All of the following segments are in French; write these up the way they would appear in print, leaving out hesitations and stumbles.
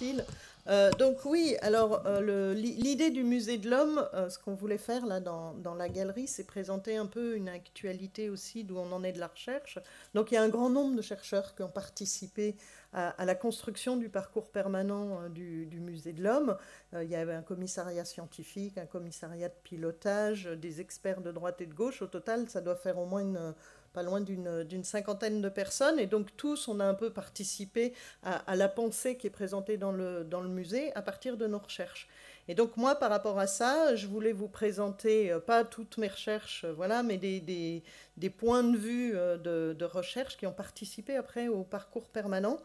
Cécile. Donc oui, alors l'idée du musée de l'homme, ce qu'on voulait faire là dans la galerie, c'est présenter un peu une actualité aussi d'où on en est de la recherche. Donc il y a un grand nombre de chercheurs qui ont participé à la construction du parcours permanent du musée de l'homme. Il y avait un commissariat scientifique, un commissariat de pilotage, des experts de droite et de gauche. Au total, ça doit faire au moins pas loin d'une cinquantaine de personnes. Et donc tous, on a un peu participé à la pensée qui est présentée dans le musée à partir de nos recherches. Et donc moi, par rapport à ça, je voulais vous présenter, pas toutes mes recherches, voilà, mais des points de vue de recherche qui ont participé après au parcours permanent.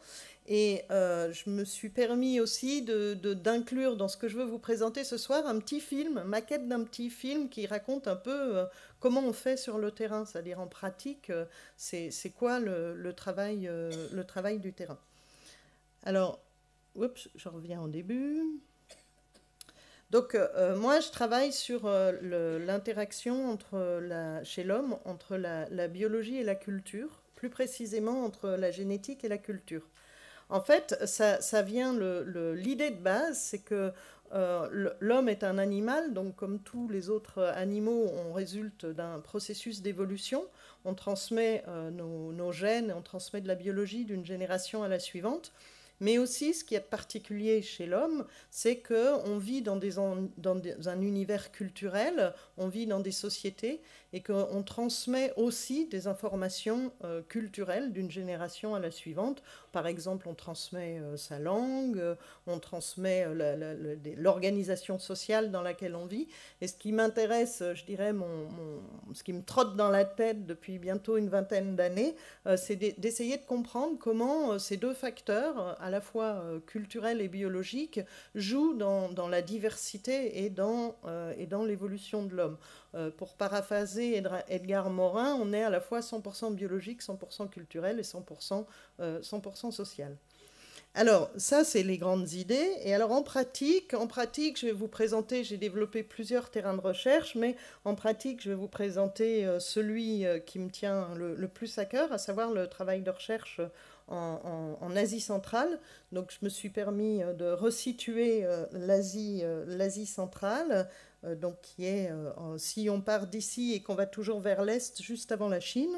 Et je me suis permis aussi d'inclure dans ce que je veux vous présenter ce soir un petit film, maquette d'un petit film qui raconte un peu comment on fait sur le terrain, c'est-à-dire en pratique, c'est quoi le travail du terrain. Alors, oups, je reviens au début. Donc, moi, je travaille sur l'interaction chez l'homme entre la biologie et la culture, plus précisément entre la génétique et la culture. En fait, ça vient, l'idée de base, c'est que l'homme est un animal, donc comme tous les autres animaux, on résulte d'un processus d'évolution. On transmet nos gènes, on transmet de la biologie d'une génération à la suivante. Mais aussi, ce qui est particulier chez l'homme, c'est qu'on vit dans un univers culturel, on vit dans des sociétés, et qu'on transmet aussi des informations culturelles d'une génération à la suivante. Par exemple, on transmet sa langue, on transmet l'organisation sociale dans laquelle on vit. Et ce qui m'intéresse, je dirais, ce qui me trotte dans la tête depuis bientôt une vingtaine d'années, c'est d'essayer de comprendre comment ces deux facteurs, à la fois culturels et biologiques, jouent dans la diversité et dans l'évolution de l'homme. Pour paraphraser Edgar Morin, on est à la fois 100% biologique, 100% culturel et 100% social. Alors, ça, c'est les grandes idées. Et alors, en pratique, je vais vous présenter, j'ai développé plusieurs terrains de recherche, mais en pratique, je vais vous présenter celui qui me tient le plus à cœur, à savoir le travail de recherche en Asie centrale. Donc, je me suis permis de resituer l'Asie centrale, donc qui est, si on part d'ici et qu'on va toujours vers l'est, juste avant la Chine.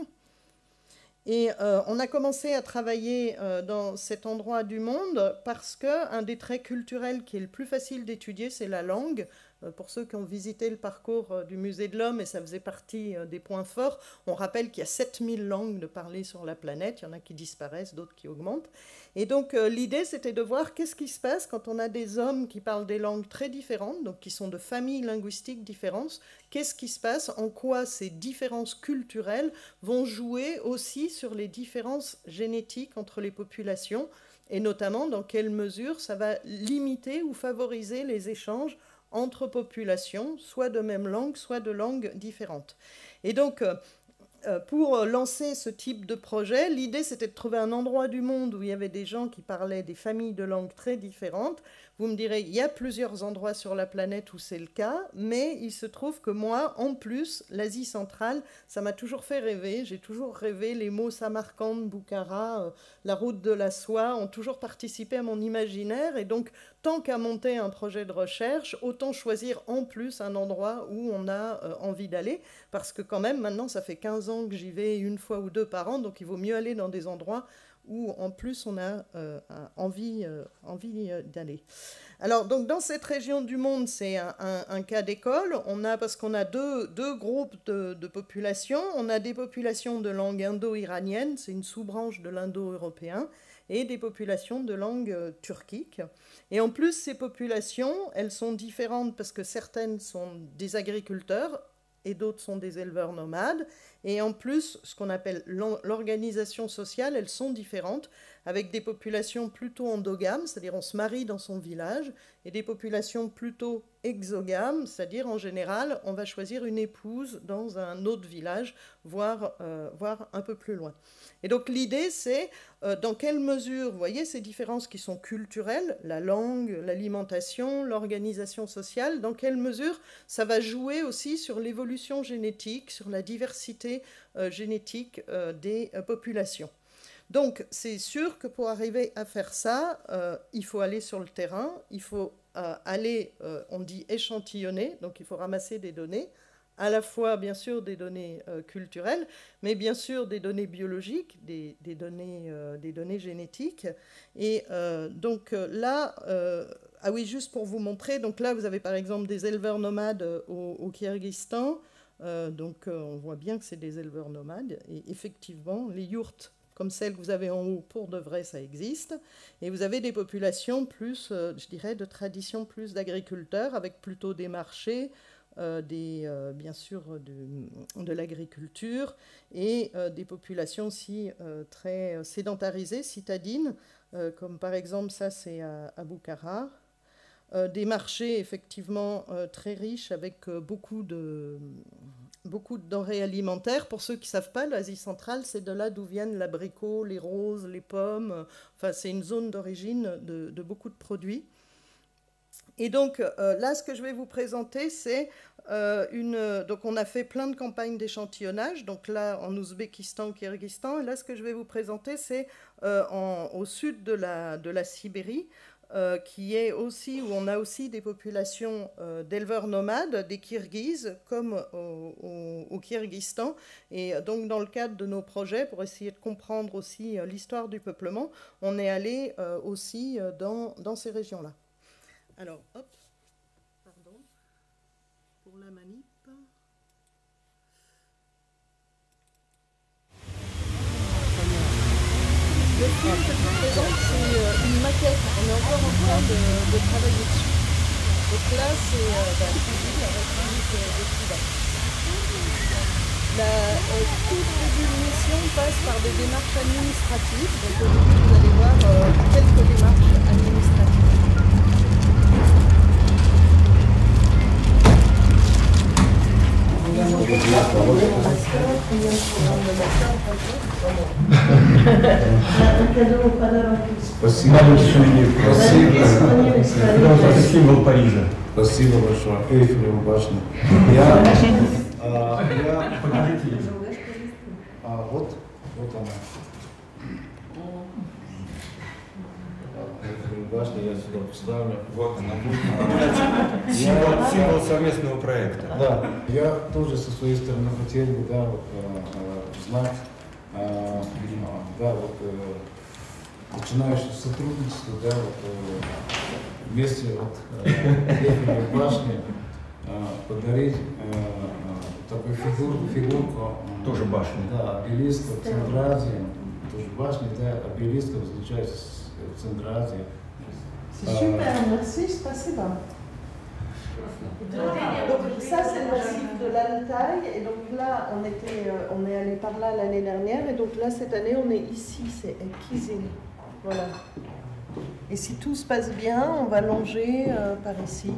Et on a commencé à travailler dans cet endroit du monde parce qu'un des traits culturels qui est le plus facile d'étudier, c'est la langue. Pour ceux qui ont visité le parcours du musée de l'homme, et ça faisait partie des points forts, on rappelle qu'il y a 7000 langues de parler sur la planète, il y en a qui disparaissent, d'autres qui augmentent. Et donc l'idée, c'était de voir qu'est-ce qui se passe quand on a des hommes qui parlent des langues très différentes, donc qui sont de familles linguistiques différentes, qu'est-ce qui se passe, en quoi ces différences culturelles vont jouer aussi sur les différences génétiques entre les populations, et notamment dans quelle mesure ça va limiter ou favoriser les échanges entre populations, soit de même langue, soit de langues différentes. Et donc, pour lancer ce type de projet, l'idée c'était de trouver un endroit du monde où il y avait des gens qui parlaient des familles de langues très différentes. Vous me direz, il y a plusieurs endroits sur la planète où c'est le cas, mais il se trouve que moi, en plus, l'Asie centrale, ça m'a toujours fait rêver. J'ai toujours rêvé, les mots Samarcande, Boukhara, la route de la soie ont toujours participé à mon imaginaire. Et donc, tant qu'à monter un projet de recherche, autant choisir en plus un endroit où on a envie d'aller. Parce que quand même, maintenant, ça fait 15 ans que j'y vais une fois ou deux par an, donc il vaut mieux aller dans des endroits où en plus on a envie d'aller. Alors donc dans cette région du monde, c'est un cas d'école. Parce qu'on a deux groupes de populations. On a des populations de langue indo-iranienne, c'est une sous-branche de l'indo-européen, et des populations de langue turquique. Et en plus, ces populations, elles sont différentes parce que certaines sont des agriculteurs, et d'autres sont des éleveurs nomades. Et en plus, ce qu'on appelle l'organisation sociale, elles sont différentes, avec des populations plutôt endogames, c'est-à-dire on se marie dans son village, et des populations plutôt exogames, c'est-à-dire en général, on va choisir une épouse dans un autre village, voire un peu plus loin. Et donc l'idée, c'est dans quelle mesure, vous voyez, ces différences qui sont culturelles, la langue, l'alimentation, l'organisation sociale, dans quelle mesure ça va jouer aussi sur l'évolution génétique, sur la diversité génétique des populations. Donc, c'est sûr que pour arriver à faire ça, il faut aller sur le terrain, il faut aller, on dit échantillonner, donc il faut ramasser des données, à la fois, bien sûr, des données culturelles, mais bien sûr des données biologiques, des données génétiques. Et donc là, ah oui, juste pour vous montrer, donc là, vous avez par exemple des éleveurs nomades au Kyrgyzstan. Donc on voit bien que c'est des éleveurs nomades. Et effectivement, les yourtes, comme celles que vous avez en haut, pour de vrai, ça existe. Et vous avez des populations plus, je dirais, de tradition plus d'agriculteurs, avec plutôt des marchés, bien sûr de l'agriculture, et des populations aussi très sédentarisées, citadines, comme par exemple ça c'est à Bukhara. Des marchés effectivement très riches avec beaucoup de denrées alimentaires. Pour ceux qui ne savent pas, l'Asie centrale, c'est de là d'où viennent l'abricot, les roses, les pommes. Enfin, c'est une zone d'origine de beaucoup de produits. Et donc là, ce que je vais vous présenter, c'est donc on a fait plein de campagnes d'échantillonnage, donc là en Ouzbékistan, au Kyrgyzstan, et là ce que je vais vous présenter, c'est au sud de la Sibérie, qui est aussi, où on a aussi des populations d'éleveurs nomades, des Kirghizes, comme au Kyrgyzstan. Et donc dans le cadre de nos projets, pour essayer de comprendre aussi l'histoire du peuplement, on est allé aussi dans ces régions-là. Alors, hop, pardon, pour la manip. Le film que je vous présente, c'est une maquette. On est encore en train de travailler dessus. Donc là, c'est Fusil avec musique de Cuba. La toute début de mission passe par des démarches administratives. Donc au début, vous allez voir quelques démarches administratives. Спасибо большое. Спасибо Парижа. Спасибо большое. Эйфелева башня. Покажите. Вот она. Башня, я сюда поставлю. Вот она будет. Символ совместного проекта. Да. Я тоже со своей стороны хотел бы, да, вот, знать, да, вот, начинающее сотрудничество, да, вот, вместе вот Эйфелевой башни подарить такую фигурку. Тоже башня. Да, обелиска в Центральной Азии. Тоже башня, да, обелиска встречается в Центральной Азии. C'est super, merci, spasiba. Donc ça c'est le massif de l'Altaï, et donc là on est allé par là l'année dernière, et donc là cette année on est ici, c'est Kizil. Voilà. Et si tout se passe bien, on va longer par ici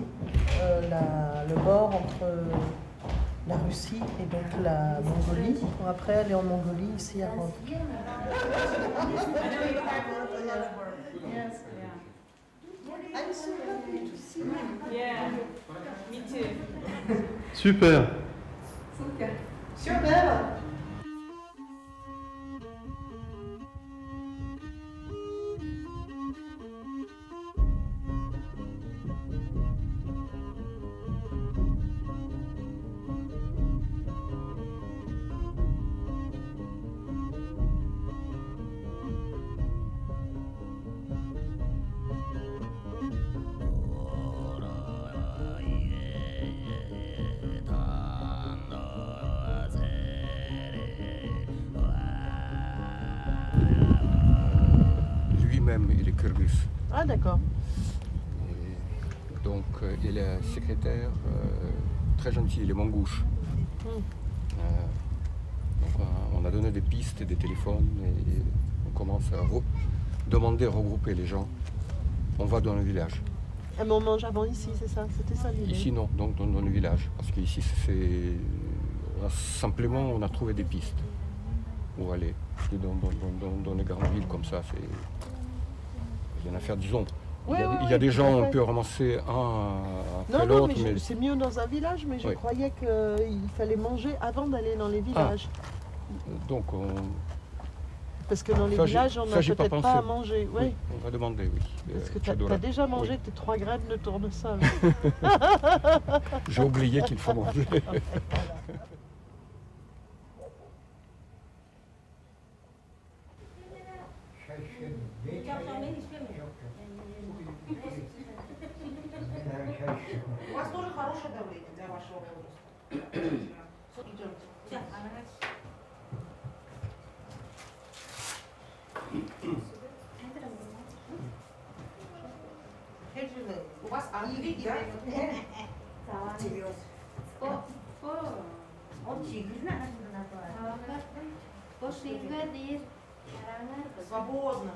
le bord entre la Russie et donc la Mongolie, pour après aller en Mongolie, ici à Rome. I'm so happy to see you. Yeah, me too. Super. Super. Il est kyrgyz. Ah d'accord. Donc il est secrétaire très gentil, il est mangouche. Donc on a donné des pistes et des téléphones et on commence à demander, regrouper les gens. On va dans le village. Mais on mange avant ici, c'est ça? C'était ça l'idée? Ici non, donc dans le village. Parce qu'ici simplement on a trouvé des pistes où aller. Dans les grandes villes comme ça, c'est une affaire, disons. Il y a des gens, on peut ramasser un après l'autre. Mais c'est mieux dans un village, mais je croyais qu'il fallait manger avant d'aller dans les villages. Donc Parce que dans les villages, on n'a peut-être pas à manger. Oui, on va demander, oui. Parce que tu as déjà mangé tes 3 graines de tournesol. J'ai oublié qu'il faut manger. У вас тоже хорошее давление для вашего возраста. У вас артрит, да? Свободно.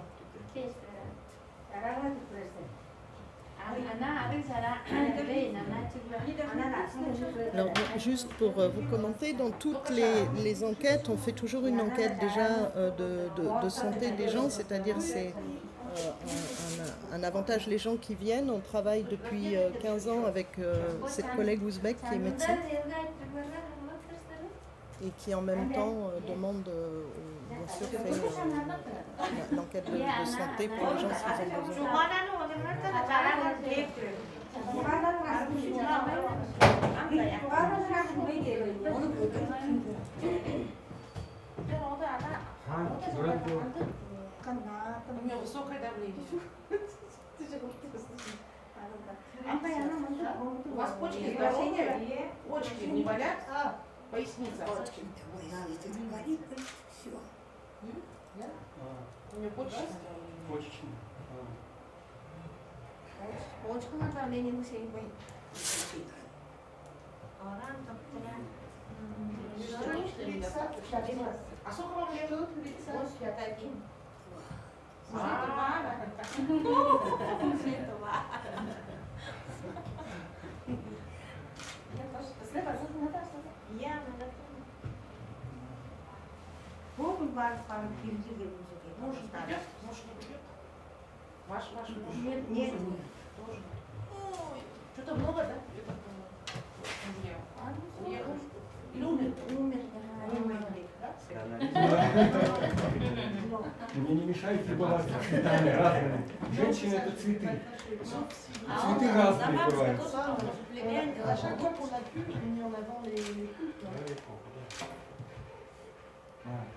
Alors, juste pour vous commenter, dans toutes les enquêtes, on fait toujours une enquête déjà de santé des gens, c'est-à-dire c'est un avantage les gens qui viennent. On travaille depuis 15 ans avec cette collègue ouzbek qui est médecin et qui en même temps demande, bien sûr, fait l'enquête de santé pour les gens s'ils ont besoin. У меня высокое давление. У вас почки здоровые? Почки не болят? Поясница. У меня почечная. Почечное давление мы все не боим. А сколько вам лет? Муж придет? Муж не придет? Ваш муж? Нет. Тоже. Ой, что-то много, да? Уехал? Или умер? Умер, да. Мне не мешайте бывать цветами разными. Женщины это цветы. Цветы разные бывают.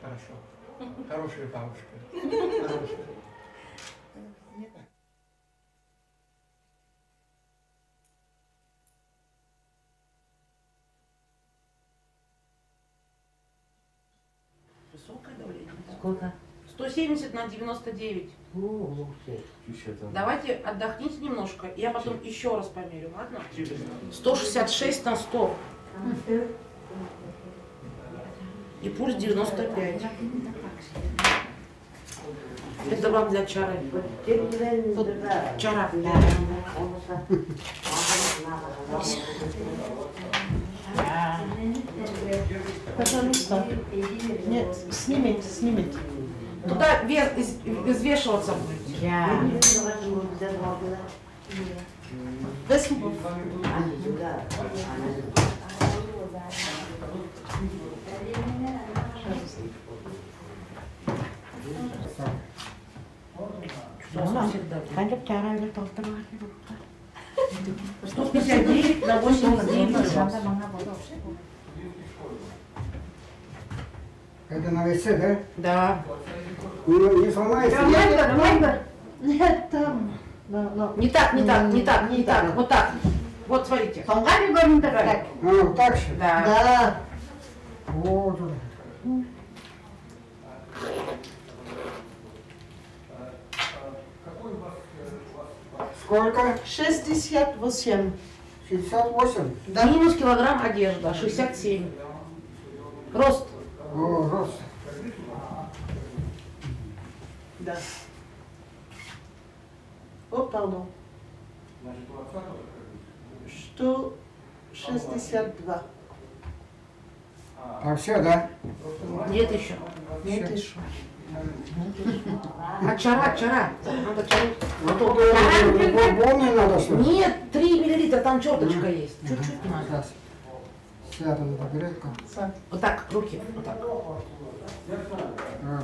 Хорошо. Хорошая бабушка. Хорошая. Высокое давление. Сколько? 170 на 99. Давайте отдохните немножко, я потом еще раз померю, ладно? 166 на 100. И пульс 95. Это вам для чары. Вот чара. Пожалуйста. Нет, снимите. Туда взвешиваться будет. Kanka çağırayla doldurmak. 159 на 89. Это на ВС, да? Да. Не сломается? Нет, там. Не так. Вот так. Вот смотрите. Вот так же? Да. Вот. Сколько? 68. 68? Да. Минус килограмм одежда, 67. Рост. О, рост. Да. О, pardon. 162. А все, да? Нет еще. Нет еще. А чара. Надо чару. Полный надо, что ли? Нет, 3 миллилитра, там черточка есть. Чуть-чуть надо. Связано по грядку. Вот так, руки, вот так.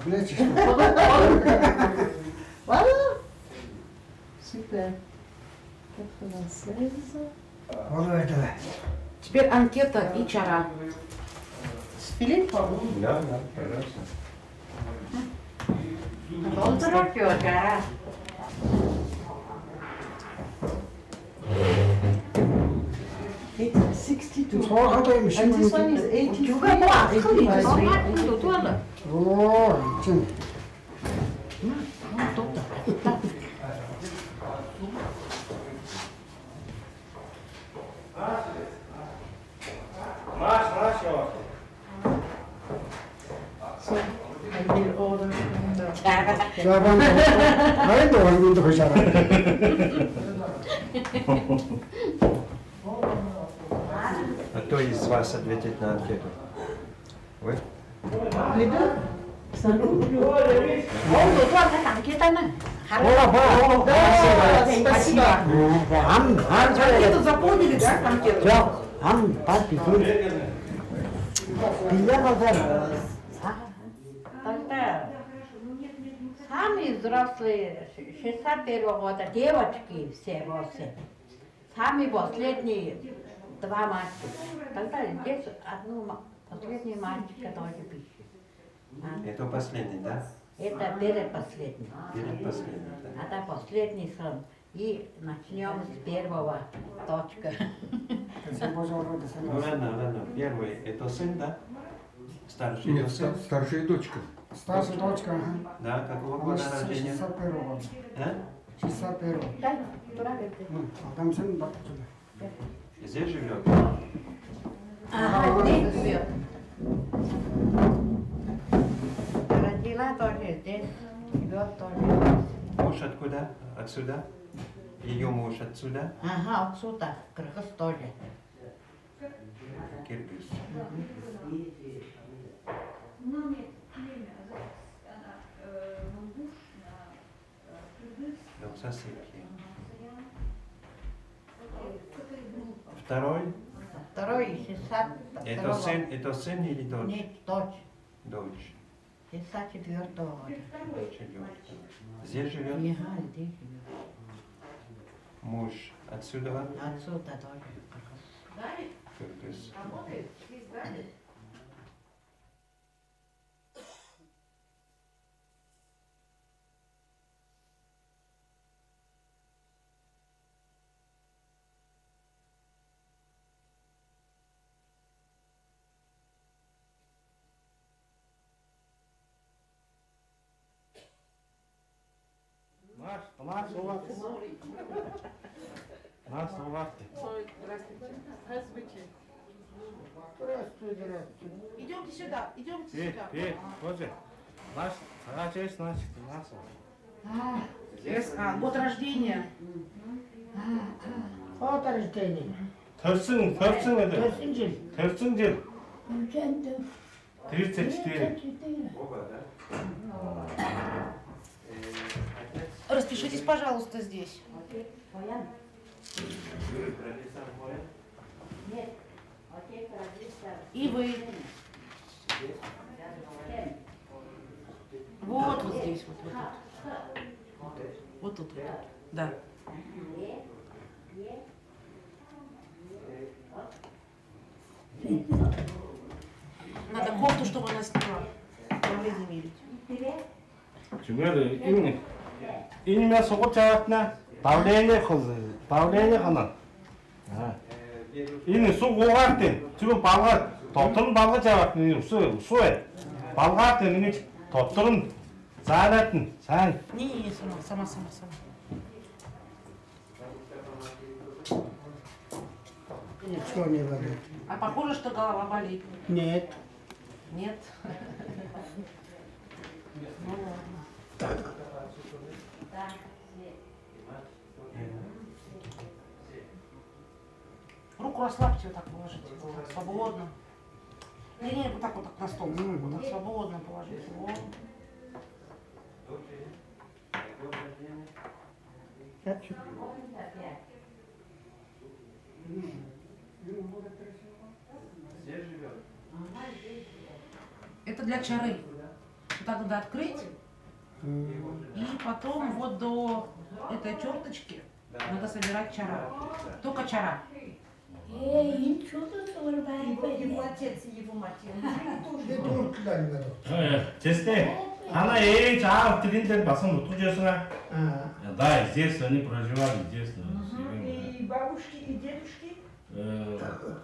Плечи. Voilà. Super. 96. Вот это. Теперь анкета и чара. С Филиппом? Да, пожалуйста. Он торопет, чара. It's 62. Çoğaldaymış. And this one is 83. Juga kuat, 85. itu tuh ada. Oo, için. So I will order from the... Şaban. Hayır da oyun da koşar. А кто из вас ответит на анкету? Вы? Les deux. Ça nous Oh, itu tuh ada kita nih. Спасибо. Анкету заполнили, да, анкету? Тогда сами взрослые, 61 года, девочки все 8. Сами последние 2 мальчика. Тогда здесь последний мальчика тоже пишет. Это последний, да? Это перепоследний. Передпоследний, да? А это последний сон. И начнем с первого точка. Ну ладно. Первый это сын, да? Старший Нет, это сын? старшая дочка. Старшая дочка. Да, какого Она года рождения? 61 года. А? 61. Дай, правильно. А там сын батюшка. Здесь живет? Ага, здесь живет. Родила тоже здесь, живет тоже. Муж откуда? Отсюда? Ее муж отсюда? Ага, отсюда, Кыргыз тоже. Киргиз. Donc ça c'est qui? Второй? Второй, 62. Это сын или дочь? Нет, дочь. Дочь. 64 года. Дочь живет. Здесь живет? Ага, здесь живет. Муж отсюда? Отсюда тоже. Кыргыз. Идемте сюда, идемте сюда. Год рождения. Gод рождения. 결승 애들. 결승질. 결승질. 34. Оба, да? Распишитесь, пожалуйста, здесь. И вы. Вот здесь, вот тут. Вот тут, вот тут. Да. Надо кофту, чтобы она сняла. Давление мерить. 중요해. 인이면 속옷 잡았나? давление 하나. 이는 쏘고 때 지금 도트는 발가 잡았더니 쏘에 발가 때는 도트는 잘했든 잘. Не, сама. Ничего не болит. А похоже, что голова болит. Нет. Нет. Ну ладно. Руку расслабьте, вот так положите. Вот так, свободно. Не, вот так на стол. Вот так свободно положите. Вот. Здесь Это для чары. Вот так надо открыть. И потом вот до этой черточки надо собирать чара. Только чара. Его отец и его мать. Честно, она ей чар тринтер басом тут же сна. Да, здесь они проживали, здесь. И бабушки, и дедушки?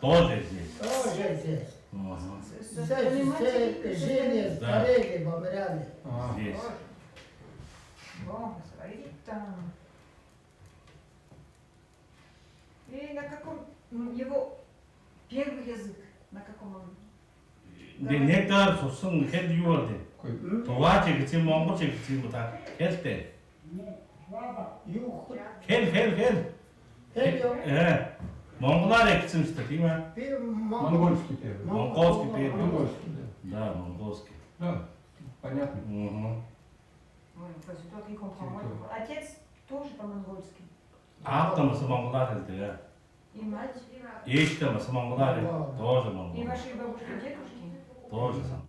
Тоже здесь. Тоже здесь. Заниматели Женя, старые, померяли. Здесь. Бог, смотри там. И на каком его первый язык? На каком он? Нектар сосын хед юрды. Туачи гити монгolче гити бута. Хедте. Хед. Монголар гитsin işte değil mi? Монгольский первый. Монгольский первый. Да, монгольский. Да, понятно. Ой, тот не comprend. Отец тоже по-монгольски. Автомасы монголар elde. И мать. Ешкамасы монголар тоже И монгол. ваши бабушки, дедушки? Тоже сам.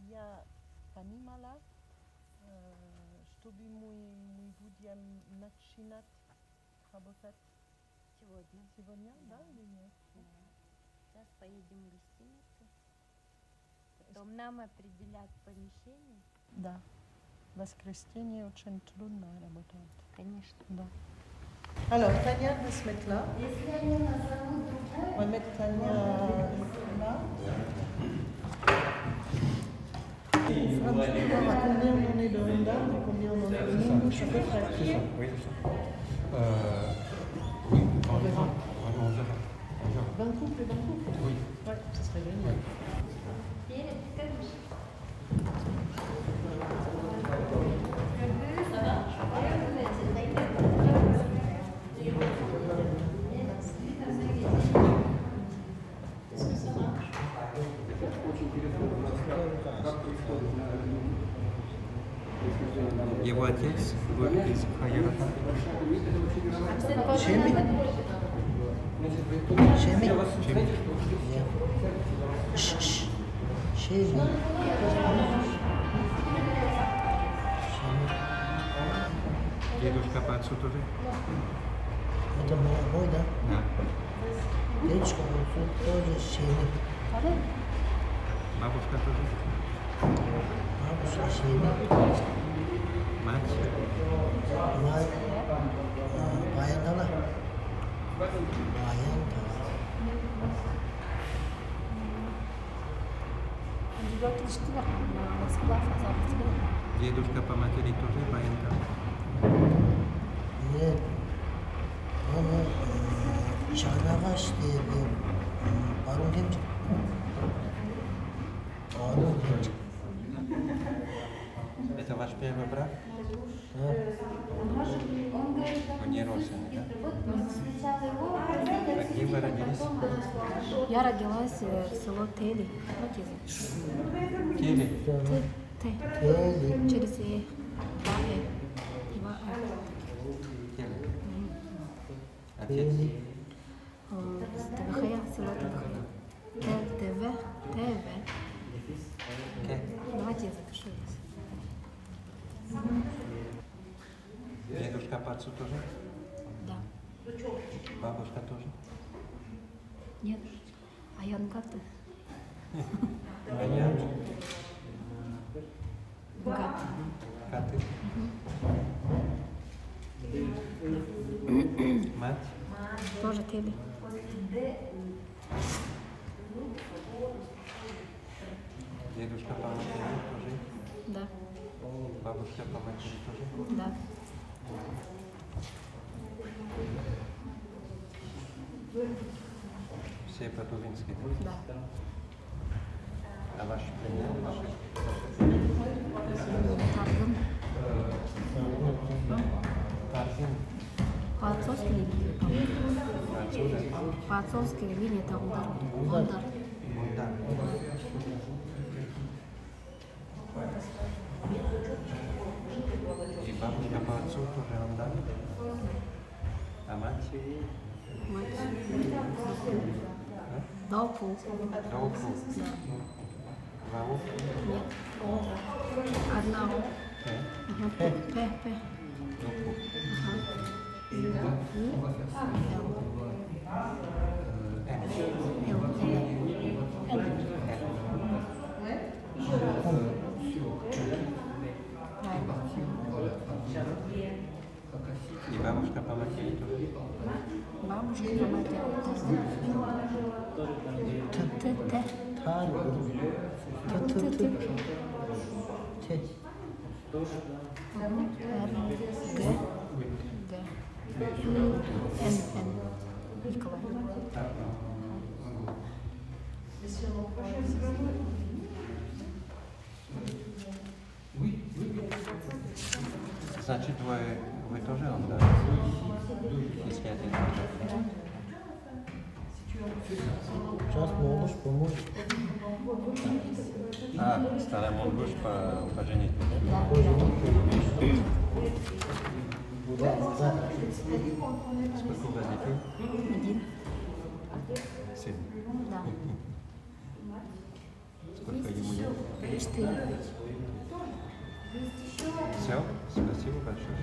Я понимала, чтобы мы будем начинать работать сегодня, да или нет? Сейчас поедем в гостиницу. Потом нам определят помещение. Да. В воскресенье очень трудно работать. Конечно. Да. Alors, Tania va se mettre là. On va mettre Tania là. On va voir à combien on en est de Honda, et combien on en est de Moulouche à peu près. C'est ça, oui, c'est ça. Oui, on verra. On verra. 20 couples et 20 couples. Oui. Ouais, ça serait génial. Его отец был из Хайрата. Шеми? Шеми. Дедушка по отцу тоже? Это мой, да? Да. Дедушка тоже Шеми. Бабушка тоже? Бабушка Шеми. Мать? Мать Баяндала. Баяндала. Дедушка по матери тоже Баянда? Нет. Он Шахнагаш deyip Barun Demci. Barun Demci. Это ваш первый брат? Он не родственник, да? А где вы родились? Я родилась в село Тели. Вот язык. Тели? Т. Через Е. Два Э. Тели. Отец? Тавахая, село Тавахая. ТВ. Давайте я запишу здесь. Дедушка по отцу тоже? Да. Бабушка тоже? Нет. А Янгата? Аян? Гата. Мать. Тоже тебе. Дедушка по матери тоже? Да. Бабушка по матери тоже? Да. Все по-тувински, Да. А ваш племянник? Таргын. Тарзин. По-отцовски линии. Отсюда? По-отцовски линии это Ундар. Ундар. Да. И бабушка по отцу тоже он, да? А мать? Мать. А? Даупу. Даупу. Да. Вау? Нет. О. Одна О. П. П. Даупу. И бабушка по матери тоже? Бабушка по матери. Т. Т. Т. Т. Г. Н. Николай. Значит, вы тоже он, да? Если это тоже. Сейчас можешь помочь. А, старый муж по женитьбе, да? Да, да. Сколько у вас детей? Один. 7. Да. Сколько ему лет? 4. Все, спасибо большое.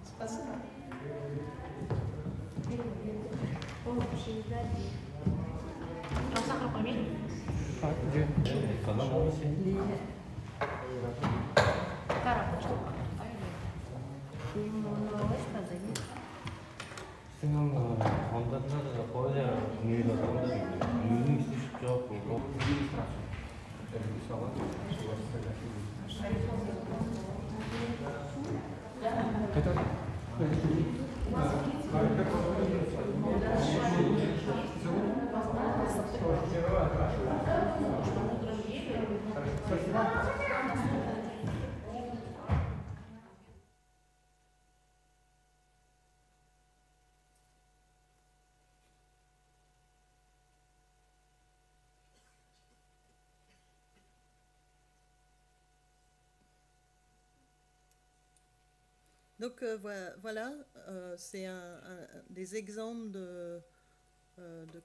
Спасибо. Там сахар померить? Коробочку. 건강하다 거기다 분위기가 상당히 유능 쉽죠. Donc voilà, c'est des exemples de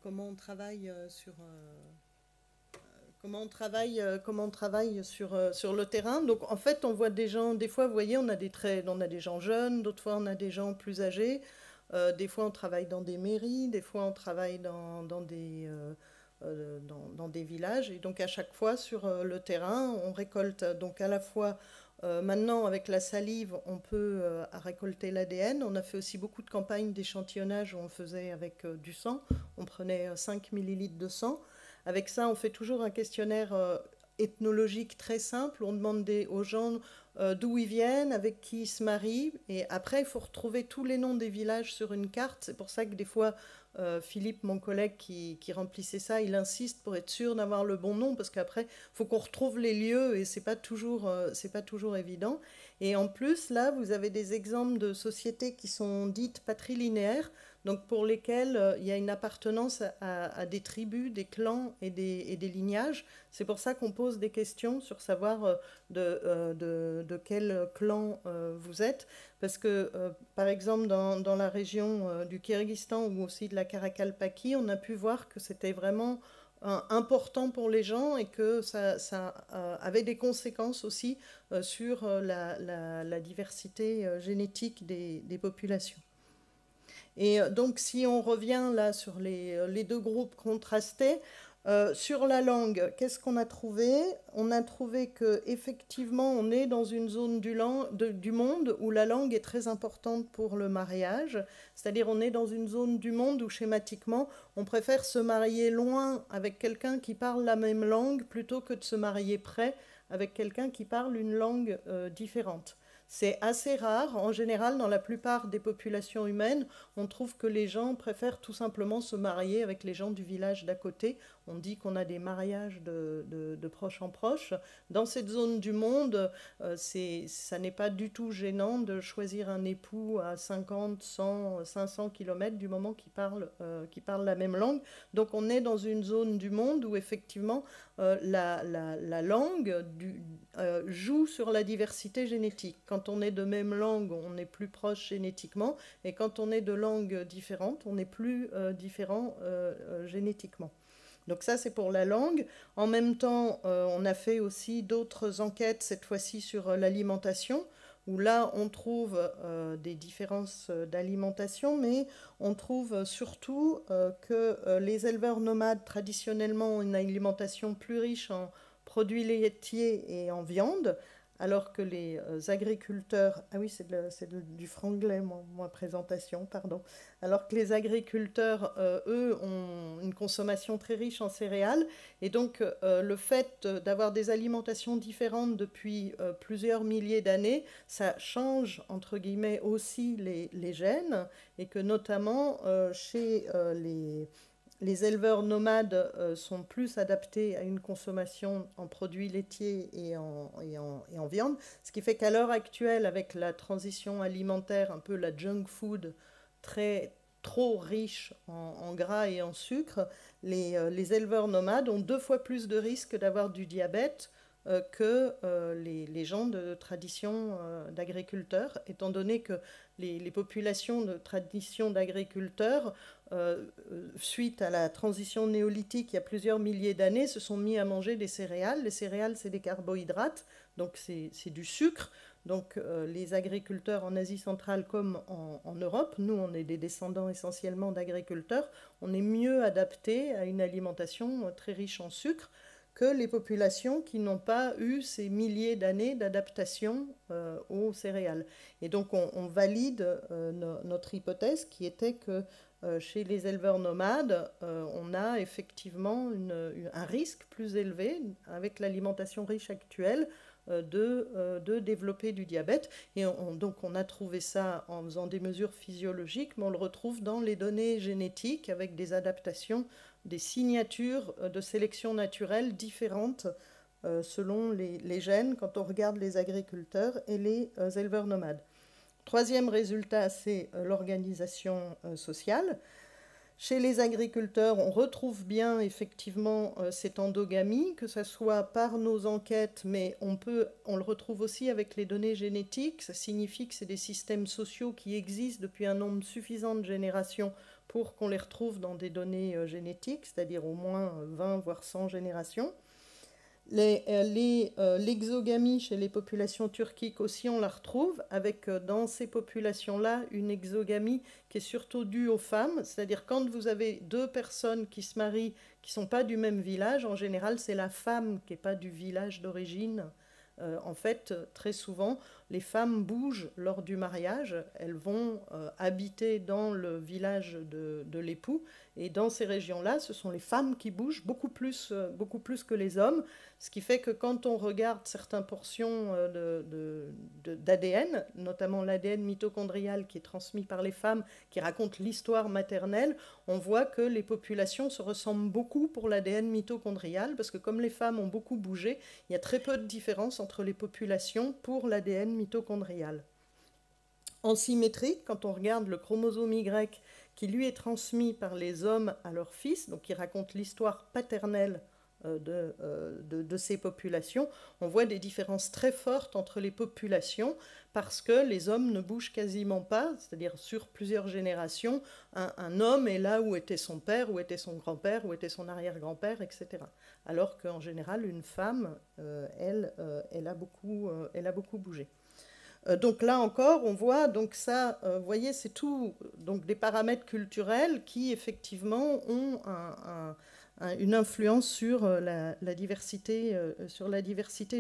comment on travaille sur sur le terrain. Donc en fait, on voit des gens, des fois, vous voyez, on a des gens jeunes, d'autres fois on a des gens plus âgés. Des fois on travaille dans des mairies, des fois on travaille dans des villages. Et donc à chaque fois sur le terrain, on récolte donc à la fois maintenant, avec la salive, on peut récolter l'ADN. On a fait aussi beaucoup de campagnes d'échantillonnage où on faisait avec du sang. On prenait 5 millilitres de sang. Avec ça, on fait toujours un questionnaire ethnologique très simple. On demande aux gens d'où ils viennent, avec qui ils se marient. Et après, il faut retrouver tous les noms des villages sur une carte. C'est pour ça que des fois, Philippe, mon collègue qui remplissait ça, il insiste pour être sûr d'avoir le bon nom, parce qu'après, il faut qu'on retrouve les lieux et c'est pas toujours évident. Et en plus, là, vous avez des exemples de sociétés qui sont dites patrilinéaires, donc pour lesquelles il y a une appartenance à des tribus, des clans et des lignages. C'est pour ça qu'on pose des questions sur savoir de quel clan vous êtes. Parce que, par exemple, dans la région du Kyrgyzstan ou aussi de la Karakalpaki, on a pu voir que c'était vraiment important pour les gens et que ça avait des conséquences aussi sur la diversité génétique des populations. Et donc, si on revient là sur les deux groupes contrastés, sur la langue, qu'est-ce qu'on a trouvé? On a trouvé qu'effectivement, on est dans une zone du monde où la langue est très importante pour le mariage. C'est-à-dire, on est dans une zone du monde où, schématiquement, on préfère se marier loin avec quelqu'un qui parle la même langue plutôt que de se marier près avec quelqu'un qui parle une langue différente. C'est assez rare. En général, dans la plupart des populations humaines, on trouve que les gens préfèrent tout simplement se marier avec les gens du village d'à côté. On dit qu'on a des mariages de proche en proche. Dans cette zone du monde, ça n'est pas du tout gênant de choisir un époux à 50, 100, 500 km du moment qu'il parle la même langue. Donc on est dans une zone du monde où effectivement la langue joue sur la diversité génétique. Quand on est de même langue, on est plus proche génétiquement, et quand on est de langues différentes, on est plus différent génétiquement. Donc ça, c'est pour la langue. En même temps, on a fait aussi d'autres enquêtes, cette fois-ci sur l'alimentation, où là, on trouve des différences d'alimentation, mais on trouve surtout que les éleveurs nomades, traditionnellement, ont une alimentation plus riche en produits laitiers et en viande, alors que les agriculteurs... Ah oui, c'est du franglais, ma présentation, pardon. Alors que les agriculteurs, eux, ont une consommation très riche en céréales. Et donc, le fait d'avoir des alimentations différentes depuis plusieurs milliers d'années, ça change, entre guillemets, aussi les gènes. Et que notamment, chez les éleveurs nomades sont plus adaptés à une consommation en produits laitiers et en viande, ce qui fait qu'à l'heure actuelle, avec la transition alimentaire, un peu la junk food, trop riche en gras et en sucre, les éleveurs nomades ont 2 fois plus de risques d'avoir du diabète que les gens de tradition d'agriculteurs, étant donné que les populations de tradition d'agriculteurs, suite à la transition néolithique il y a plusieurs milliers d'années, se sont mis à manger des céréales. Les céréales, c'est des carbohydrates, donc c'est du sucre. Donc les agriculteurs en Asie centrale comme en Europe, nous on est des descendants essentiellement d'agriculteurs, on est mieux adaptés à une alimentation très riche en sucre que les populations qui n'ont pas eu ces milliers d'années d'adaptation aux céréales. Et donc on valide notre hypothèse qui était que chez les éleveurs nomades, on a effectivement un risque plus élevé avec l'alimentation riche actuelle de développer du diabète. Et donc on a trouvé ça en faisant des mesures physiologiques, mais on le retrouve dans les données génétiques avec des adaptations, des signatures de sélection naturelle différentes selon les gènes quand on regarde les agriculteurs et les éleveurs nomades. Troisième résultat, c'est l'organisation sociale. Chez les agriculteurs, on retrouve bien effectivement cette endogamie, que ce soit par nos enquêtes, mais on le retrouve aussi avec les données génétiques. Ça signifie que c'est des systèmes sociaux qui existent depuis un nombre suffisant de générations pour qu'on les retrouve dans des données génétiques, c'est-à-dire au moins 20 voire 100 générations. L'exogamie chez les populations turquiques aussi, on la retrouve, avec dans ces populations-là une exogamie qui est surtout due aux femmes, c'est-à-dire quand vous avez 2 personnes qui se marient, qui ne sont pas du même village, en général c'est la femme qui n'est pas du village d'origine. En fait, très souvent, les femmes bougent lors du mariage, elles vont habiter dans le village de l'époux, et dans ces régions-là, ce sont les femmes qui bougent beaucoup plus que les hommes, ce qui fait que quand on regarde certaines portions d'ADN, notamment l'ADN mitochondrial qui est transmis par les femmes, qui raconte l'histoire maternelle, on voit que les populations se ressemblent beaucoup pour l'ADN mitochondrial, parce que comme les femmes ont beaucoup bougé, il y a très peu de différence entre les populations pour l'ADN mitochondrial. En symétrie, quand on regarde le chromosome Y qui lui est transmis par les hommes à leurs fils, donc qui raconte l'histoire paternelle de ces populations, on voit des différences très fortes entre les populations parce que les hommes ne bougent quasiment pas, c'est-à-dire sur plusieurs générations, un homme est là où était son père, où était son grand-père, où était son arrière-grand-père, etc. Alors qu'en général, une femme, elle a beaucoup bougé. Donc là encore, on voit, donc ça, vous voyez, c'est tout donc des paramètres culturels qui effectivement ont une influence sur la diversité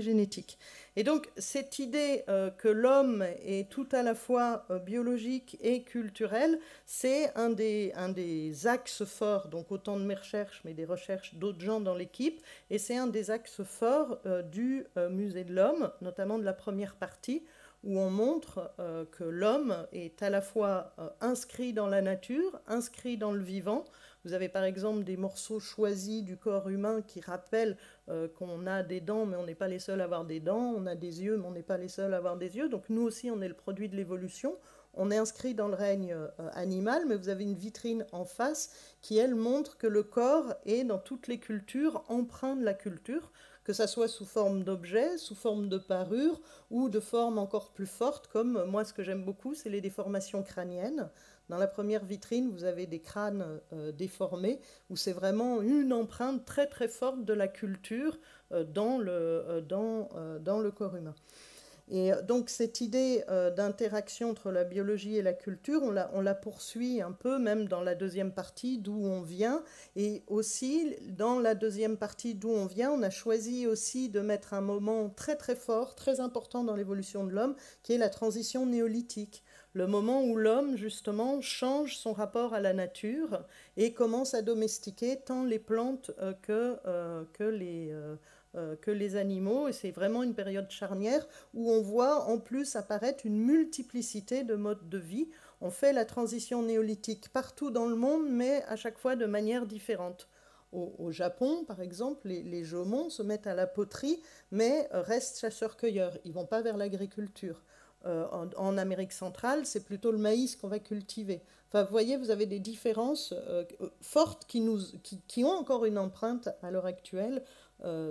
génétique. Et donc cette idée que l'homme est tout à la fois biologique et culturel, c'est un des axes forts, donc autant de mes recherches, mais des recherches d'autres gens dans l'équipe, et c'est un des axes forts du Musée de l'Homme, notamment de la première partie, où on montre que l'homme est à la fois inscrit dans la nature, inscrit dans le vivant. Vous avez par exemple des morceaux choisis du corps humain qui rappellent qu'on a des dents, mais on n'est pas les seuls à avoir des dents, on a des yeux, mais on n'est pas les seuls à avoir des yeux. Donc nous aussi, on est le produit de l'évolution. On est inscrit dans le règne animal, mais vous avez une vitrine en face qui, elle, montre que le corps est, dans toutes les cultures, empreint de la culture, que ça soit sous forme d'objets, sous forme de parures, ou de formes encore plus fortes, comme moi, ce que j'aime beaucoup, c'est les déformations crâniennes. Dans la première vitrine, vous avez des crânes déformés, où c'est vraiment une empreinte très très forte de la culture dans le corps humain. Et donc cette idée d'interaction entre la biologie et la culture, on la poursuit un peu, même dans la deuxième partie d'où on vient. Et aussi, dans la deuxième partie d'où on vient, on a choisi aussi de mettre un moment très très fort, très important dans l'évolution de l'homme, qui est la transition néolithique. Le moment où l'homme, justement, change son rapport à la nature et commence à domestiquer tant les plantes que les animaux. Et c'est vraiment une période charnière où on voit en plus apparaître une multiplicité de modes de vie. On fait la transition néolithique partout dans le monde, mais à chaque fois de manière différente. Au Japon, par exemple, les Jomons se mettent à la poterie, mais restent chasseurs-cueilleurs. Ils ne vont pas vers l'agriculture. En Amérique centrale, c'est plutôt le maïs qu'on va cultiver. Enfin, vous voyez, vous avez des différences fortes qui ont encore une empreinte à l'heure actuelle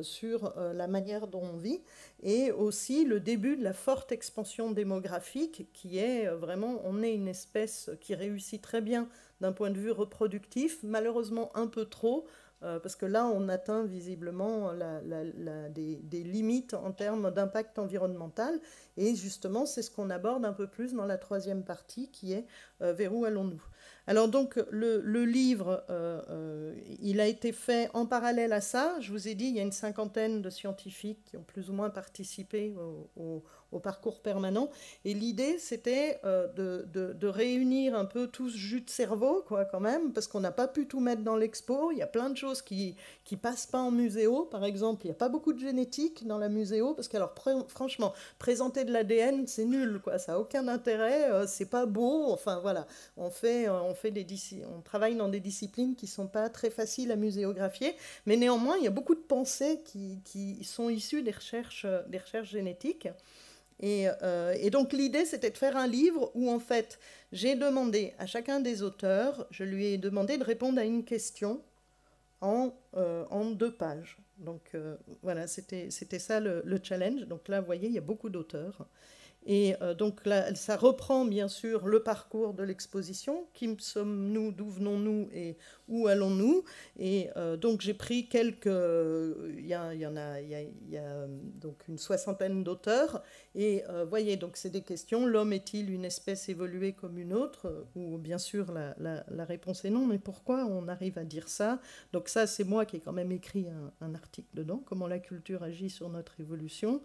sur la manière dont on vit, et aussi le début de la forte expansion démographique qui est vraiment, on est une espèce qui réussit très bien d'un point de vue reproductif, malheureusement un peu trop, parce que là on atteint visiblement des limites en termes d'impact environnemental, et justement c'est ce qu'on aborde un peu plus dans la troisième partie qui est vers où allons-nous. Alors donc le livre, il a été fait en parallèle à ça. Je vous ai dit, il y a une 50aine de scientifiques qui ont plus ou moins participé au parcours permanent. Et l'idée, c'était de réunir un peu tout ce jus de cerveau, quoi, quand même, parce qu'on n'a pas pu tout mettre dans l'expo. Il y a plein de choses qui passent pas en muséo, par exemple. Il n'y a pas beaucoup de génétique dans la muséo, parce que, alors, franchement, présenter de l'ADN, c'est nul, quoi. Ça n'a aucun intérêt, c'est pas beau. Enfin, voilà. On travaille dans des disciplines qui ne sont pas très faciles à muséographier, mais néanmoins, il y a beaucoup de pensées qui sont issues des recherches génétiques. Et donc l'idée, c'était de faire un livre où, en fait, j'ai demandé à chacun des auteurs, je lui ai demandé de répondre à une question en 2 pages. Donc voilà, c'était ça le challenge. Donc là, vous voyez, il y a beaucoup d'auteurs. Et donc là, ça reprend bien sûr le parcours de l'exposition. Qui sommes-nous, d'où venons-nous et où allons-nous? Et donc j'ai pris il y a donc une 60aine d'auteurs. Et voyez, donc c'est des questions. L'homme est-il une espèce évoluée comme une autre? Ou bien sûr la réponse est non, mais pourquoi on arrive à dire ça? Donc ça, c'est moi qui ai quand même écrit un article dedans, comment la culture agit sur notre évolution.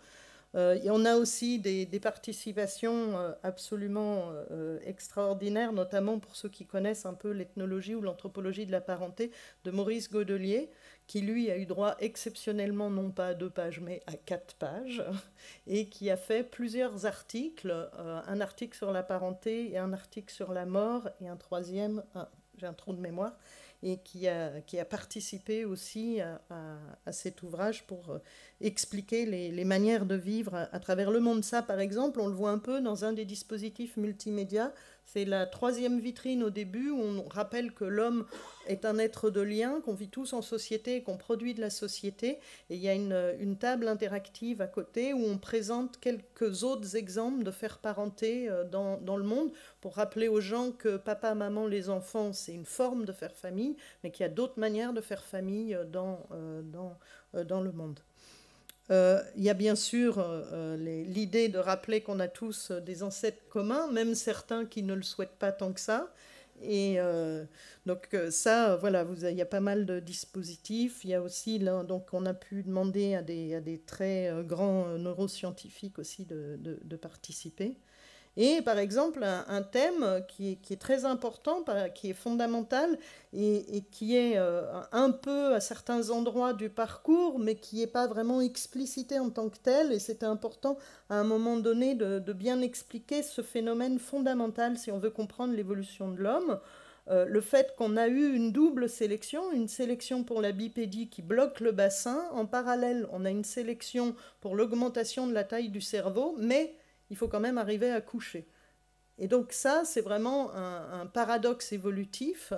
Et on a aussi des participations absolument extraordinaires, notamment pour ceux qui connaissent un peu l'ethnologie ou l'anthropologie de la parenté, de Maurice Godelier, qui lui a eu droit exceptionnellement non pas à 2 pages, mais à 4 pages, et qui a fait plusieurs articles, un article sur la parenté et un article sur la mort, et un troisième, j'ai un trou de mémoire, et qui a participé aussi à cet ouvrage pour expliquer les manières de vivre à travers le monde. Ça, par exemple, on le voit un peu dans un des dispositifs multimédia. C'est la 3e vitrine au début, où on rappelle que l'homme est un être de lien, qu'on vit tous en société et qu'on produit de la société. Et il y a une table interactive à côté où on présente quelques autres exemples de faire parenté dans le monde, pour rappeler aux gens que papa, maman, les enfants, c'est une forme de faire famille, mais qu'il y a d'autres manières de faire famille dans le monde. Il y a bien sûr l'idée de rappeler qu'on a tous des ancêtres communs, même certains qui ne le souhaitent pas tant que ça. Et donc ça, voilà, il y a pas mal de dispositifs. Il y a aussi, là, donc on a pu demander à des très grands neuroscientifiques aussi de participer. Et par exemple, un thème qui est très important, qui est fondamental et qui est un peu à certains endroits du parcours, mais qui n'est pas vraiment explicité en tant que tel. Et c'était important à un moment donné de bien expliquer ce phénomène fondamental si on veut comprendre l'évolution de l'homme. Le fait qu'on a eu une double sélection, une sélection pour la bipédie qui bloque le bassin. En parallèle, on a une sélection pour l'augmentation de la taille du cerveau, mais il faut quand même arriver à coucher. Et donc ça, c'est vraiment un paradoxe évolutif,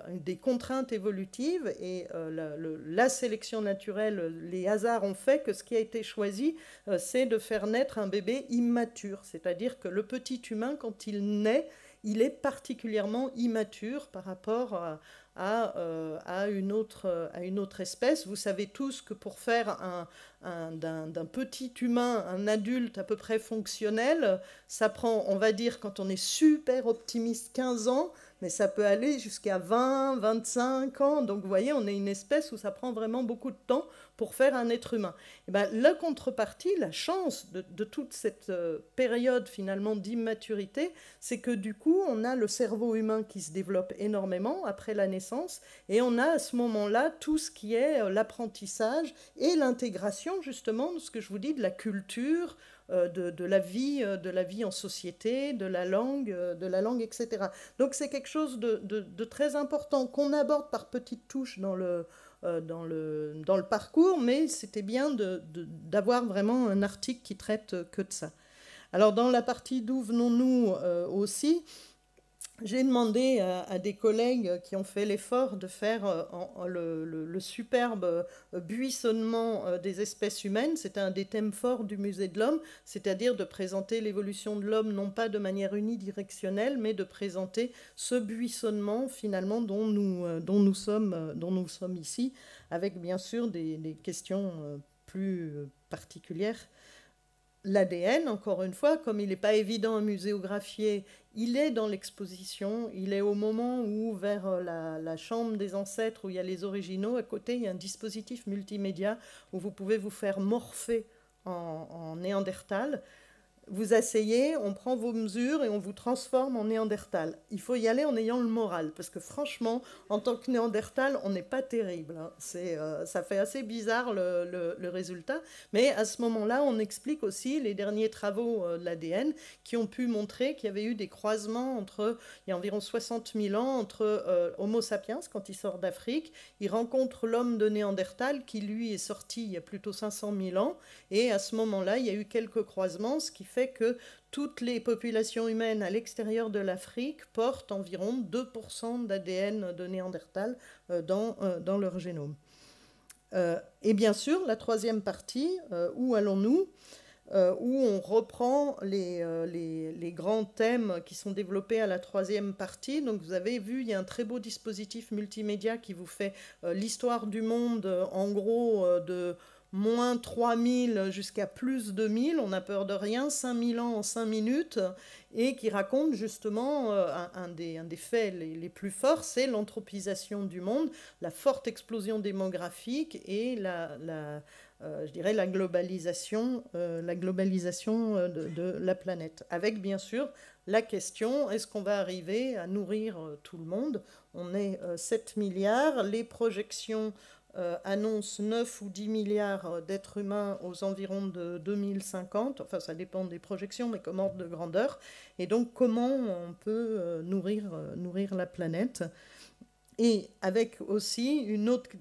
des contraintes évolutives, et la sélection naturelle, les hasards ont fait que ce qui a été choisi, c'est de faire naître un bébé immature, c'est-à-dire que le petit humain, quand il naît, il est particulièrement immature par rapport à une autre espèce. Vous savez tous que pour faire d'un petit humain un adulte à peu près fonctionnel, ça prend, on va dire, quand on est super optimiste, 15 ans, mais ça peut aller jusqu'à 20, 25 ans. Donc vous voyez, on est une espèce où ça prend vraiment beaucoup de temps pour faire un être humain. Et bien, la contrepartie, la chance de toute cette période finalement d'immaturité, c'est que du coup, on a le cerveau humain qui se développe énormément après la naissance, et on a à ce moment-là tout ce qui est l'apprentissage et l'intégration justement de ce que je vous dis, de la culture, de la vie en société, de la langue, etc. Donc c'est quelque chose de très important qu'on aborde par petites touches dans le parcours, mais c'était bien d'avoir vraiment un article qui traite que de ça. Alors dans la partie d'où venons-nous aussi, j'ai demandé à des collègues qui ont fait l'effort de faire le superbe buissonnement des espèces humaines. C'était un des thèmes forts du Musée de l'Homme, c'est-à-dire de présenter l'évolution de l'homme non pas de manière unidirectionnelle, mais de présenter ce buissonnement finalement dont nous sommes ici, avec bien sûr des questions plus particulières. L'ADN, encore une fois, comme il n'est pas évident à muséographier, il est dans l'exposition, il est au moment où, vers la chambre des ancêtres, où il y a les originaux, à côté, il y a un dispositif multimédia où vous pouvez vous faire morpher en néandertal. Vous asseyez, on prend vos mesures et on vous transforme en néandertal. Il faut y aller en ayant le moral, parce que franchement, en tant que néandertal, on n'est pas terrible. Hein. Ça fait assez bizarre le résultat. Mais à ce moment-là, on explique aussi les derniers travaux de l'ADN qui ont pu montrer qu'il y avait eu des croisements il y a environ 60 000 ans, entre Homo sapiens, quand il sort d'Afrique, il rencontre l'homme de Néandertal qui, lui, est sorti il y a plutôt 500 000 ans. Et à ce moment-là, il y a eu quelques croisements, ce qui fait que toutes les populations humaines à l'extérieur de l'Afrique portent environ 2% d'ADN de Néandertal dans leur génome. Et bien sûr, la troisième partie, où allons-nous, où on reprend les grands thèmes qui sont développés à la troisième partie. Donc vous avez vu, il y a un très beau dispositif multimédia qui vous fait l'histoire du monde, en gros, de moins 3000 jusqu'à plus 2000, on n'a peur de rien, 5000 ans en 5 minutes, et qui raconte justement un des faits les plus forts, c'est l'anthropisation du monde, la forte explosion démographique et je dirais la globalisation de la planète. Avec bien sûr la question, est-ce qu'on va arriver à nourrir tout le monde? On est 7 milliards, les projections annonce 9 ou 10 milliards d'êtres humains aux environs de 2050, enfin ça dépend des projections, mais comme ordre de grandeur, et donc comment on peut nourrir la planète. Et avec aussi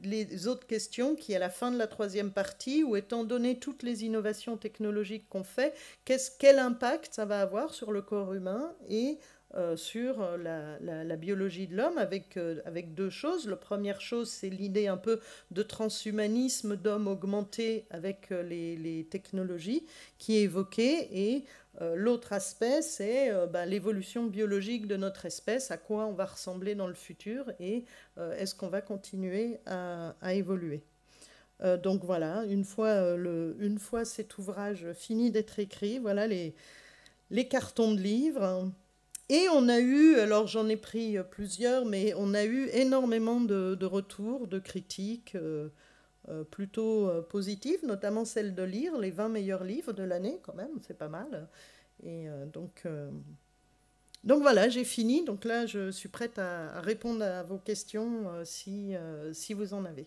les autres questions qui est à la fin de la troisième partie, où étant donné toutes les innovations technologiques qu'on fait, quel impact ça va avoir sur le corps humain et sur la biologie de l'homme avec deux choses. La première chose, c'est l'idée un peu de transhumanisme, d'homme augmenté avec les technologies qui est évoquée, et l'autre aspect, c'est l'évolution biologique de notre espèce, à quoi on va ressembler dans le futur et est-ce qu'on va continuer à évoluer. Donc voilà, une fois cet ouvrage fini d'être écrit, voilà les cartons de livres. Et on a eu, alors j'en ai pris plusieurs, mais on a eu énormément de retours, de critiques plutôt positives, notamment celle de lire les 20 meilleurs livres de l'année quand même, c'est pas mal. Et donc voilà, j'ai fini. Donc là, je suis prête à répondre à vos questions si vous en avez.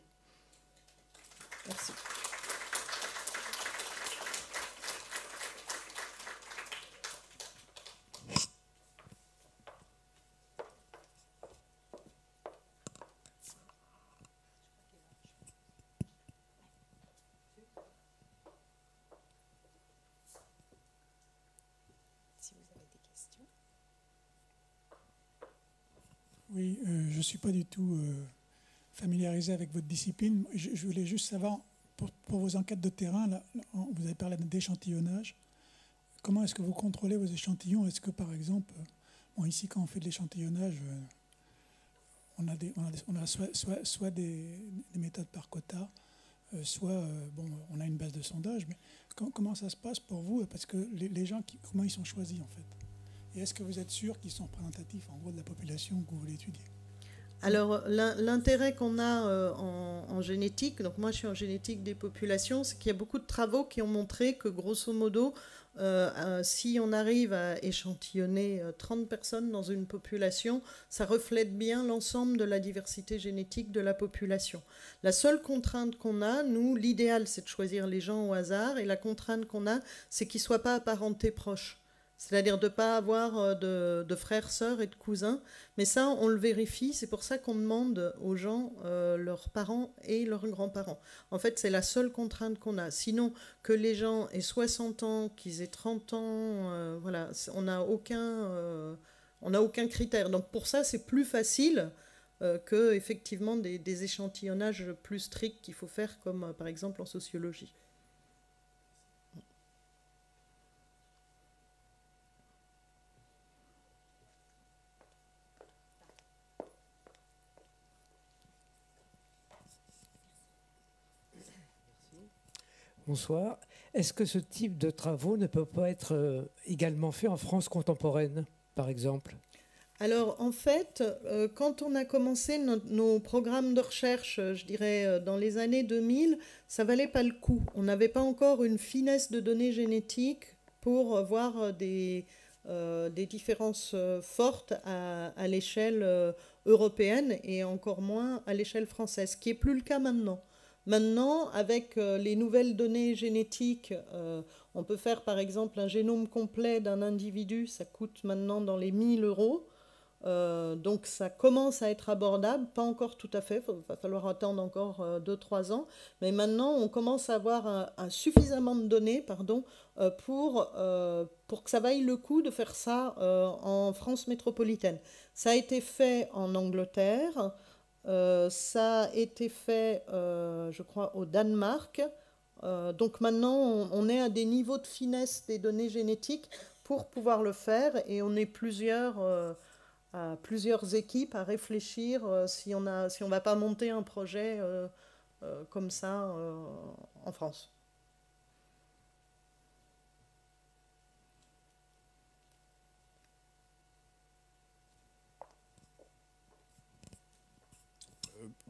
Merci. Oui, je ne suis pas du tout familiarisé avec votre discipline. Je voulais juste savoir, pour vos enquêtes de terrain, là, vous avez parlé d'échantillonnage. Comment est-ce que vous contrôlez vos échantillons? Est-ce que, par exemple, ici, quand on fait de l'échantillonnage, on a soit des méthodes par quota, soit on a une base de sondage. Mais comment ça se passe pour vous? Parce que les gens, comment ils sont choisis, en fait? Et est-ce que vous êtes sûr qu'ils sont représentatifs, en gros, de la population que vous voulez étudier? Alors, l'intérêt qu'on a en génétique, donc moi je suis en génétique des populations, c'est qu'il y a beaucoup de travaux qui ont montré que, grosso modo, si on arrive à échantillonner 30 personnes dans une population, ça reflète bien l'ensemble de la diversité génétique de la population. La seule contrainte qu'on a, nous, l'idéal, c'est de choisir les gens au hasard, et la contrainte qu'on a, c'est qu'ils ne soient pas apparentés proches. C'est-à-dire de ne pas avoir de frères, sœurs et de cousins. Mais ça, on le vérifie. C'est pour ça qu'on demande aux gens leurs parents et leurs grands-parents. En fait, c'est la seule contrainte qu'on a. Sinon, que les gens aient 60 ans, qu'ils aient 30 ans, voilà, on n'a aucun critère. Donc pour ça, c'est plus facile que effectivement des échantillonnages plus stricts qu'il faut faire, comme par exemple en sociologie. Bonsoir. Est-ce que ce type de travaux ne peut pas être également fait en France contemporaine, par exemple? Alors, en fait, quand on a commencé nos programmes de recherche, je dirais, dans les années 2000, ça valait pas le coup. On n'avait pas encore une finesse de données génétiques pour voir des différences fortes à l'échelle européenne et encore moins à l'échelle française, ce qui n'est plus le cas maintenant. Maintenant, avec les nouvelles données génétiques, on peut faire par exemple un génome complet d'un individu, ça coûte maintenant dans les 1 000 €. Donc ça commence à être abordable, pas encore tout à fait, il va falloir attendre encore 2-3 ans, mais maintenant on commence à avoir suffisamment de données pour que ça vaille le coup de faire ça en France métropolitaine. Ça a été fait en Angleterre. Ça a été fait, je crois, au Danemark. Donc maintenant, on est à des niveaux de finesse des données génétiques pour pouvoir le faire, et on est plusieurs équipes à réfléchir si on ne va pas monter un projet comme ça en France.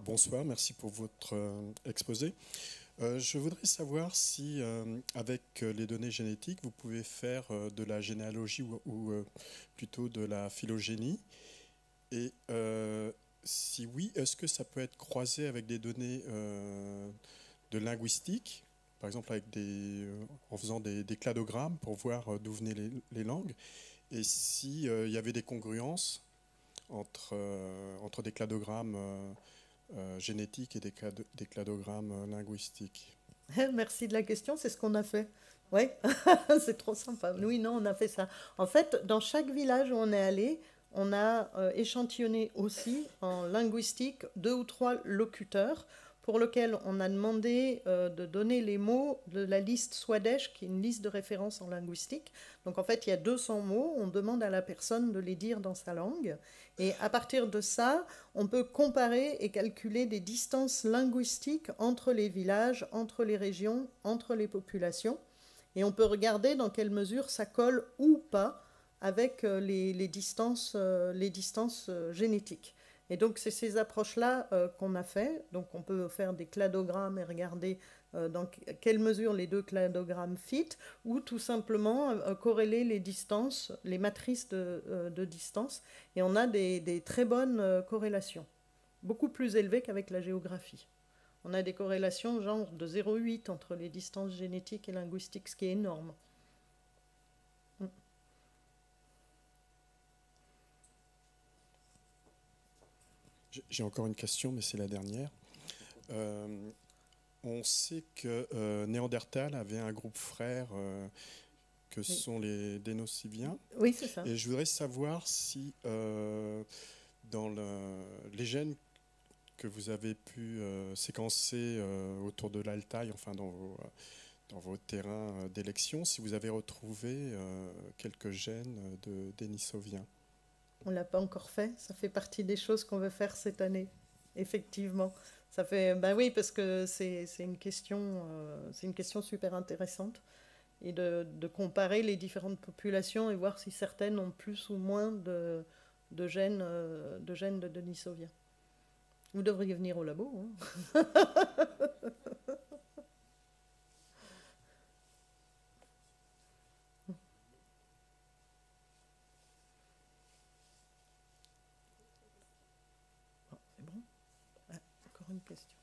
Bonsoir, merci pour votre exposé. Je voudrais savoir si, avec les données génétiques, vous pouvez faire de la généalogie ou plutôt de la phylogénie. Et si oui, est-ce que ça peut être croisé avec des données de linguistique, par exemple en faisant des cladogrammes pour voir d'où venaient les langues, et s'il y avait des congruences entre des cladogrammes génétiques et des cladogrammes linguistiques? Merci de la question, c'est ce qu'on a fait. Oui, c'est trop sympa. Oui, non, on a fait ça. En fait, dans chaque village où on est allé, on a échantillonné aussi en linguistique 2 ou 3 locuteurs pour lequel on a demandé de donner les mots de la liste Swadesh, qui est une liste de référence en linguistique. Donc en fait, il y a 200 mots, on demande à la personne de les dire dans sa langue. Et à partir de ça, on peut comparer et calculer des distances linguistiques entre les villages, entre les régions, entre les populations. Et on peut regarder dans quelle mesure ça colle ou pas avec les distances génétiques. Et donc, c'est ces approches-là qu'on a fait. Donc, on peut faire des cladogrammes et regarder dans quelle mesure les deux cladogrammes fit, ou tout simplement corréler les distances, les matrices de distance. Et on a des très bonnes corrélations, beaucoup plus élevées qu'avec la géographie. On a des corrélations genre de 0,8 entre les distances génétiques et linguistiques, ce qui est énorme. J'ai encore une question, mais c'est la dernière. On sait que Néandertal avait un groupe frère que sont les Dénossiviens. Oui, c'est ça. Et je voudrais savoir si dans les gènes que vous avez pu séquencer autour de l'Altaï, enfin dans vos terrains d'élection, si vous avez retrouvé quelques gènes de Dénisoviens. On ne l'a pas encore fait, ça fait partie des choses qu'on veut faire cette année, effectivement. Ça fait, ben oui, parce que c'est une question super intéressante, et de comparer les différentes populations et voir si certaines ont plus ou moins de gènes de Denisoviens. Vous devriez venir au labo. Hein. Une question.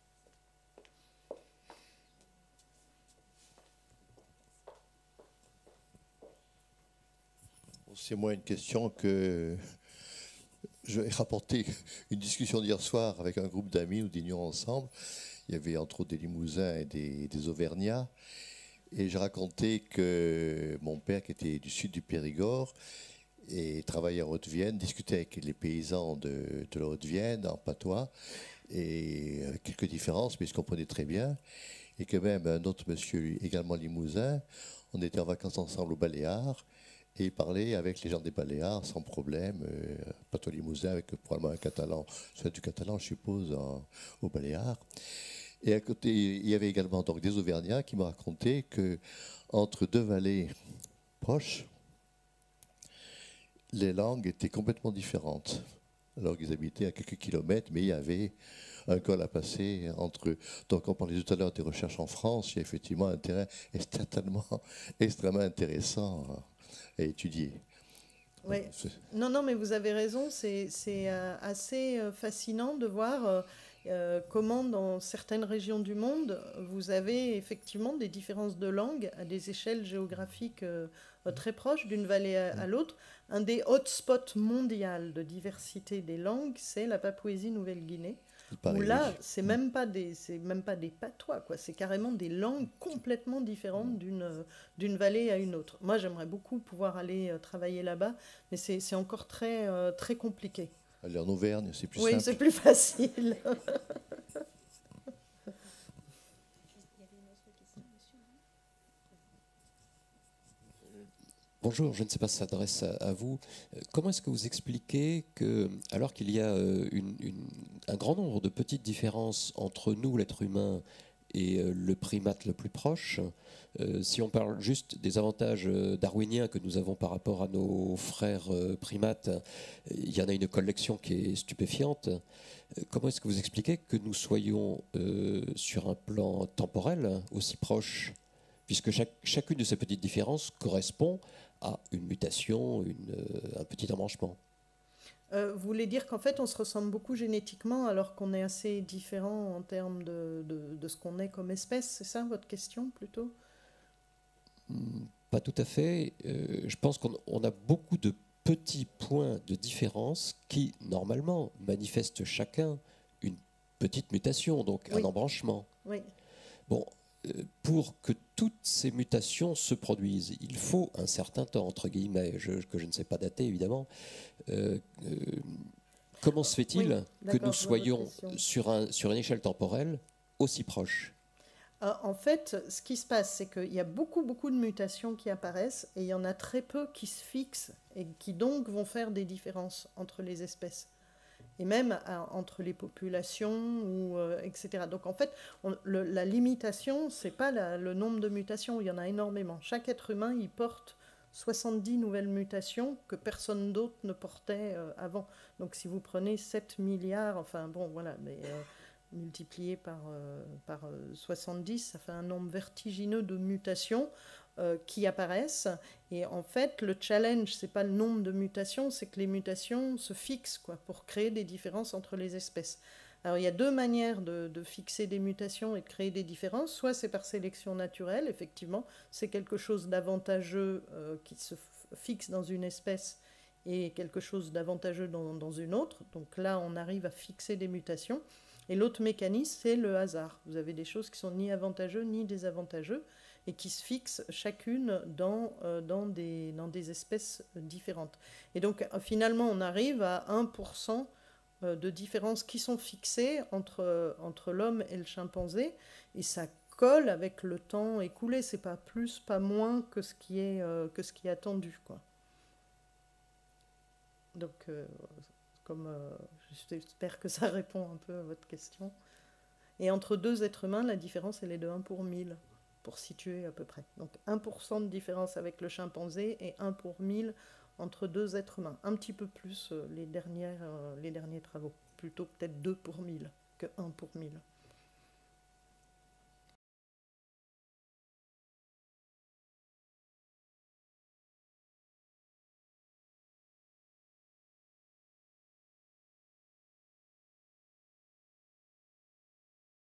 C'est moins une question que j'ai rapporté une discussion d'hier soir avec un groupe d'amis, nous dînions ensemble. Il y avait entre autres des Limousins et des Auvergnats. Et j'ai raconté que mon père, qui était du sud du Périgord, et travaillait en Haute-Vienne, discutait avec les paysans de la Haute-Vienne en patois, et avec quelques différences, mais ils se comprenaient très bien. Et que même un autre monsieur, également limousin, on était en vacances ensemble aux Baléares, et il parlait avec les gens des Baléares sans problème, patois limousin avec probablement un catalan, soit du catalan je suppose, aux Baléares. Et à côté, il y avait également donc des Auvergnats qui m'ont raconté qu'entre deux vallées proches, les langues étaient complètement différentes. Alors qu'ils habitaient à quelques kilomètres, mais il y avait un col à passer entre eux. Donc on parlait tout à l'heure des recherches en France, il y a effectivement un terrain extrêmement intéressant à étudier. Oui. Non, mais vous avez raison, c'est assez fascinant de voir comment dans certaines régions du monde, vous avez effectivement des différences de langue à des échelles géographiques très proches d'une vallée à l'autre. Un des hotspots mondiaux de diversité des langues, c'est la Papouasie-Nouvelle-Guinée. Où là, c'est même pas des patois, quoi. C'est carrément des langues complètement différentes d'une vallée à une autre. Moi, j'aimerais beaucoup pouvoir aller travailler là-bas, mais c'est encore très compliqué. Aller en Auvergne, c'est plus simple. Oui, c'est plus facile. Bonjour, je ne sais pas si ça s'adresse à vous. Comment est-ce que vous expliquez que, alors qu'il y a un grand nombre de petites différences entre nous, l'être humain, et le primate le plus proche, si on parle juste des avantages darwiniens que nous avons par rapport à nos frères primates, il y en a une collection qui est stupéfiante. Comment est-ce que vous expliquez que nous soyons sur un plan temporel aussi proches, puisque chacune de ces petites différences correspond à une mutation, un petit embranchement? Vous voulez dire qu'en fait on se ressemble beaucoup génétiquement alors qu'on est assez différent en termes de ce qu'on est comme espèce, c'est ça votre question plutôt? Pas tout à fait. Je pense qu'on a beaucoup de petits points de différence qui normalement manifestent chacun une petite mutation, donc un embranchement. Oui. Bon, pour que toutes ces mutations se produisent, il faut un certain temps, entre guillemets, que je ne sais pas dater évidemment. Comment se fait-il que nous soyons sur une échelle temporelle aussi proches? En fait, ce qui se passe, c'est qu'il y a beaucoup de mutations qui apparaissent et il y en a très peu qui se fixent et qui donc vont faire des différences entre les espèces et même entre les populations, etc. Donc en fait, la limitation, ce n'est pas le nombre de mutations, il y en a énormément. Chaque être humain, il porte 70 nouvelles mutations que personne d'autre ne portait avant. Donc si vous prenez 7 milliards, enfin bon, voilà, mais multiplié par 70, ça fait un nombre vertigineux de mutations qui apparaissent. Et en fait, le challenge, c'est pas le nombre de mutations, c'est que les mutations se fixent, quoi, pour créer des différences entre les espèces. Alors, il y a deux manières de fixer des mutations et de créer des différences. Soit c'est par sélection naturelle, effectivement, c'est quelque chose d'avantageux qui se fixe dans une espèce et quelque chose d'avantageux dans une autre. Donc là, on arrive à fixer des mutations. Et l'autre mécanisme, c'est le hasard. Vous avez des choses qui sont ni avantageuses ni désavantageuses et qui se fixent chacune dans des espèces différentes. Et donc, finalement, on arrive à 1% de différences qui sont fixées entre l'homme et le chimpanzé, et ça colle avec le temps écoulé. C'est pas plus, pas moins que ce qui est attendu, quoi. Donc, j'espère que ça répond un peu à votre question. Et entre deux êtres humains, la différence, elle est de 1 pour 1000, pour situer à peu près. Donc 1% de différence avec le chimpanzé et 1 pour 1000 entre deux êtres humains. Un petit peu plus les derniers travaux. Plutôt peut-être 2 pour 1000 que 1 pour 1000.